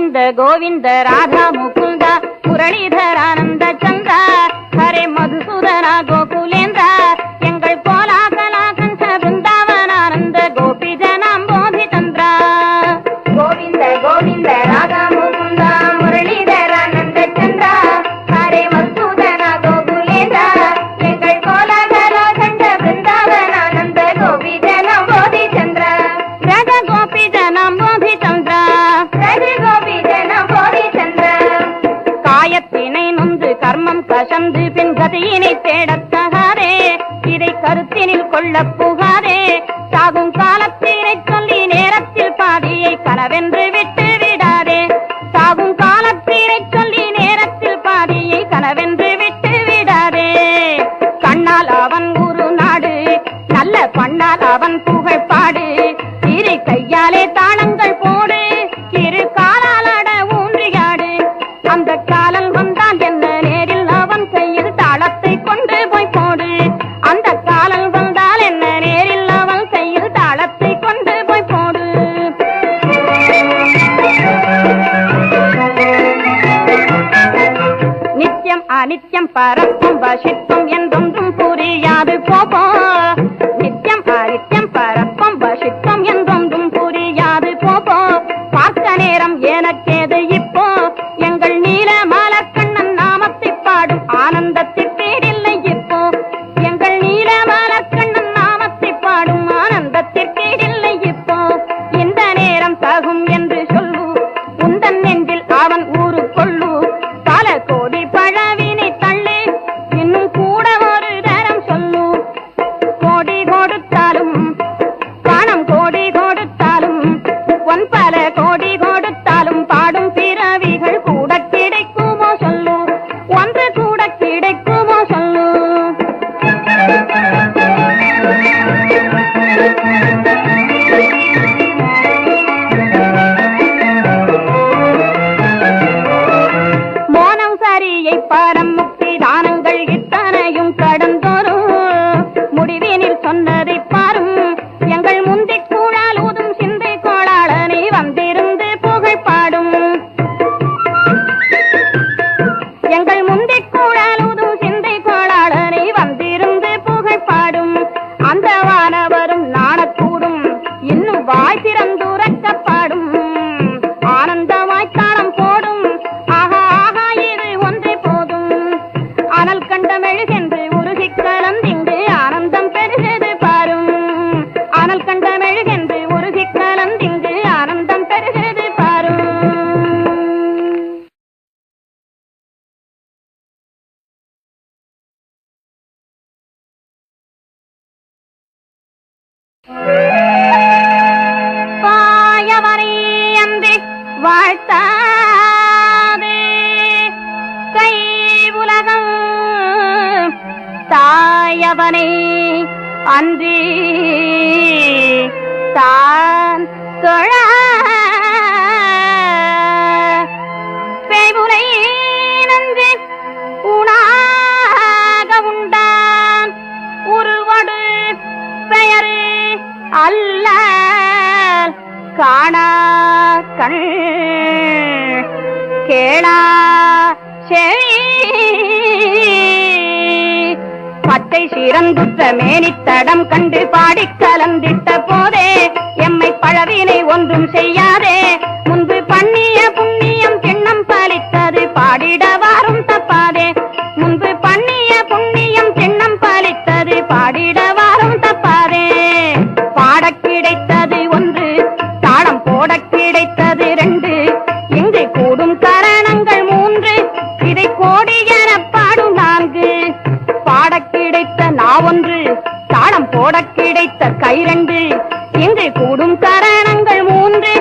गोविंद गोविंद राधा मुकुंदा मुरलीधर आनंद चंद्र हरे मधुसूदना गोकुलेन्द्र எங்கள் கோலாகலா கண்ட பிருந்தாவன ஆனந்த கோபி ஜனாம்போதி சந்திர கோவிந்த கோவிந்த ராதா முகுந்தா முரளிதர ஆனந்த சந்திர ஹரே மதுசூதனா கோகுலேந்திர எங்கள் கோலாகலா கண்ட பிருந்தாவன ஆனந்த கோபி ஜனாம்போதி சந்திர ராஜ கோபி ஜனாம்போதி சந்திர ராஜ கோபி ஜனாம்போதி சந்திர காயத்தினை நொந்து கர்மம் கசந்து பின் கதியினை தேடத்தகாதே இதை கருத்தினில் கொள்ள புகாதே சாகும் காலத்தினை சொல்லி நேரத்தில் பாதியை கனவென்று விட்டு விடாதே சாகும் காலத்தினை சொல்லி நேரத்தில் பாதியை கனவென்று விட்டு விடாதே கண்ணால் அவன் ஒரு நாடு நல்ல பண்ணால் அவன் புகழ் பாடு இரு கையாலே தாளங்கள் போடு இரு காலாலட ஊன்றியாடு அந்த காலல் வந்தான் என்ன நேரில் அவன் கையில் தாளத்தை கொண்டு போய் போடு அந்த காலல் வந்தால் என்ன நேரில் அவன் கையில் தாளத்தை கொண்டு போய் போடு நித்தியம் அனித்தியம் பரப்பும் வசித்தும் என்றொன்றும் புரியாது போப்போ நித்தியம் அனித்தியம் பரப்பும் வசித்தும் என்றொன்றும் புரியாது போப்போ பார்க்க நேரம் எனக்கேது இப்போ எங்கள் நீல மலர்கண்ணன் நாமத்தை பாடும் ஆனந்தத்திற்கேடில்லை இப்போ எங்கள் நீல மலர்கண்ணன் நாமத்தை பாடும் ஆனந்தத்திற்கேடில்லை இப்போ இந்த நேரம் தகும் என்று சொல்லு உந்தன் நெஞ்சில் அவன் ஊரு கொள்ளு பல கோடி பழவினை தள்ளு இன்னும் கூட ஒரு தரம் சொல்லு கோடி கொடுத்தாலும் பணம் கோடி கொடுத்தாலும் பொன் பல கோடி கொடுத்தாலும் பாடும் பிறவிகள் கூட கிடைக்குமோ சொல்லு ஒன்று கூட கிடைக்குமோ சொல்லு மோனம் சரியை பாரம் முக்தி தானங்கள் இத்தனையும் கடந்தோறும் முடிவினில் சொன்னதை பாரும் எங்கள் முந்திக் கூழால் ஊதும் சிந்தை கோளாளனை வந்திருந்து புகழ் பாடும் எங்கள் முந்திக் கூழால் ஊதும் சிந்தை கோளாளனை வந்திருந்து புகழ் பாடும் அந்த வானவரும் நாணக்கூடும் இன்னும் வாய் திறந்துரைக்கப்பாடும் ஆனந்தமாய் தாளம் போடும் ஆஹா ஆஹா இது ஒன்றே போதும் அனல் கண்ட மெழுகென்று உருகி கலந்திங்கு ஆனந்தம் பெருகது பாரும் அனல் கண்ட மெழுகென்று உருகி கலந்திங்கு ஆனந்தம் பெருகது பாரும் பாயவனை அன்றி வாழ்த்தாதே கை உலகம் தாயவனை அன்றி தான் தொழ பேய்புனை நன்று உணாக உண்டான் உருவடு பெயரு அல்ல காணா கண் கேளா செவி பட்டை சிறந்துற்ற மேனித்தடம் கண்டு பாடிக் கலந்திட்ட போதே எம்மை பழவினை ஒன்றும் செய்யாதே முன்பு பண்ணிய புண்ணியம் கிண்ணம் பலித்தது பாடிடவாரும் தப்பாதே முன்பு பண்ணிய புண்ணியம் கிண்ணம் பலித்தது பாடிடவாரும் தப்பாதே பாடக் கிடைத்தது ஒன்று தாளம் போடக் கிடைத்தது ரெண்டு இங்கு கூடும் கரணங்கள் மூன்று இதை கோடி என பாடும் நான்கு பாடக் கிடைத்த நாவொன்று தாளம் போடக் கிடைத்த கை ரெண்டு இங்கு கூடும் கரணங்கள் மூன்று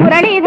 முரளிதர